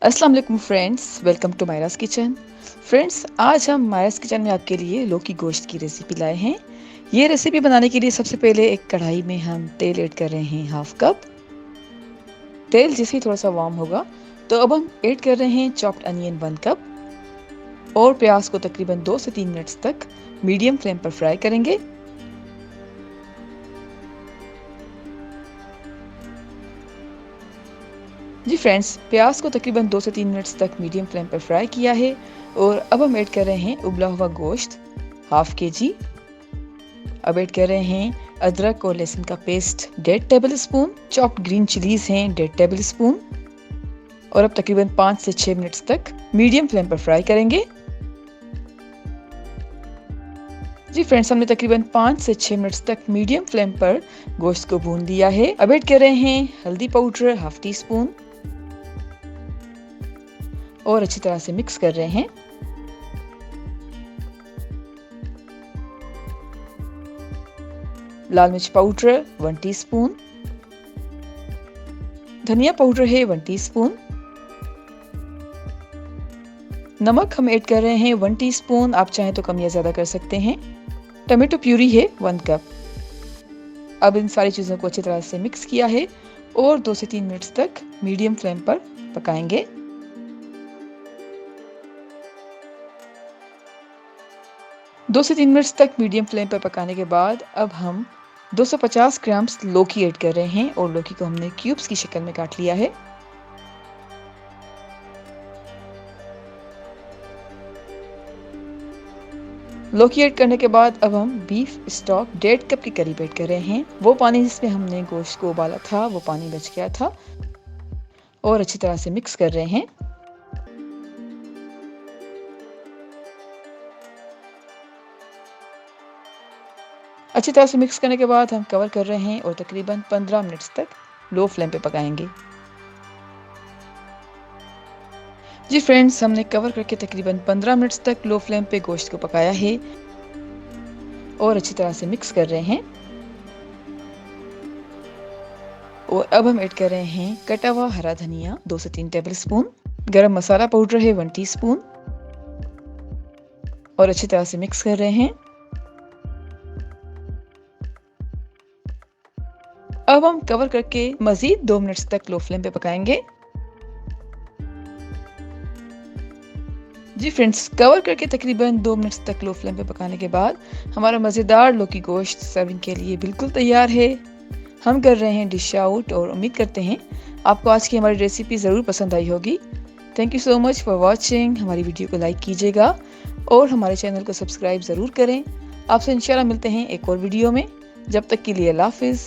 अस्सलाम वालेकुम friends, welcome to Myra's kitchen. Friends, आज हम मायरास किचन में आपके लिए लौकी गोश्त की रेसिपी लाए हैं। ये रेसिपी बनाने के लिए सबसे पहले एक कढ़ाई में हम तेल ऐड कर रहे हैं, हाफ कप। तेल जैसे ही थोड़ा सा वार्म होगा तो अब हम ऐड कर रहे हैं चॉप्ड अनियन 1 कप और प्याज को तकरीबन 2 से 3 मिनट्स तक मीडियम फ्लेम पर फ्राई करेंगे। जी फ्रेंड्स, प्याज को तकरीबन 2 से 3 मिनट्स तक मीडियम फ्लेम पर फ्राई किया है और अब हम ऐड कर रहे हैं उबला हुआ गोश्त, हाफ केजी। अब ऐड कर रहे हैं अदरक और लहसुन का paste 1.5 table spoon, chopped green chillies हैं 1.5 टेबल स्पून और अब तकरीबन 5 से 6 मिनट्स तक मीडियम फ्लेम पर फ्राई करेंगे। जी फ्रेंड्स, हमने तकरीबन 5 से 6 मिनट्स तक मीडियम फ्लेम पर गोश्त को भून दिया है। अब ऐड कर रहे हैं हल्दी पाउडर हाफ टी स्पून और अच्छी तरह से मिक्स कर रहे हैं। लाल मिर्च पाउडर 1 टीस्पून, धनिया पाउडर है 1 टीस्पून, नमक हम ऐड कर रहे हैं 1 टीस्पून, आप चाहें तो कम या ज्यादा कर सकते हैं। टमाटो प्यूरी है 1 कप। अब इन सारी चीजों को अच्छी तरह से मिक्स किया है और 2 से 3 मिनट्स तक मीडियम फ्लेम पर पकाएंगे। 2 से 3 मिनट्स तक मीडियम फ्लेम पर पकाने के बाद अब हम 250 ग्राम लौकी ऐड कर रहे हैं और लौकी को हमने क्यूब्स की शक्ल में काट लिया है। लौकी ऐड करने के बाद अब हम बीफ स्टॉक 1.5 कप के करीब ऐड कर रहे हैं। वो पानी जिसमें हमने गोश्त को उबाला था वो पानी बच गया था और अच्छी तरह से मिक्स कर रहे हैं। अच्छी तरह से मिक्स करने के बाद हम कवर कर रहे हैं और तकरीबन 15 मिनट्स तक लो फ्लेम पे पकाएंगे। जी फ्रेंड्स, हमने कवर करके तकरीबन 15 मिनट्स तक लो फ्लेम पे गोश्त को पकाया है और अच्छी तरह से मिक्स कर रहे हैं। और अब हम ऐड कर रहे हैं कटा हुआ हरा धनिया 2 से 3 टेबल स्पून, गरम मसाला पाउडर है 1 टीस्पून और अच्छी तरह से मिक्स कर रहे हैं। अब हम कवर करके मजीद 2 मिनट्स तक लो फ्लेम पे पकाएंगे। जी फ्रेंड्स, कवर करके तकरीबन 2 मिनट्स तक लो फ्लेम पे पकाने के बाद हमारा मज़ेदार लौकी गोश्त सर्विंग के लिए बिल्कुल तैयार है। हम कर रहे हैं डिश आउट और उम्मीद करते हैं आपको आज की हमारी रेसिपी ज़रूर पसंद आई होगी। Thank you so much for watching. हमारी वीडियो को लाइक कीजिएगा और हमारे चैनल को सब्सक्राइब ज़रूर करें। आपसे इंशाल्लाह मिलते हैं एक और वीडियो में। जब तक के लिए अल्लाह हाफिज़।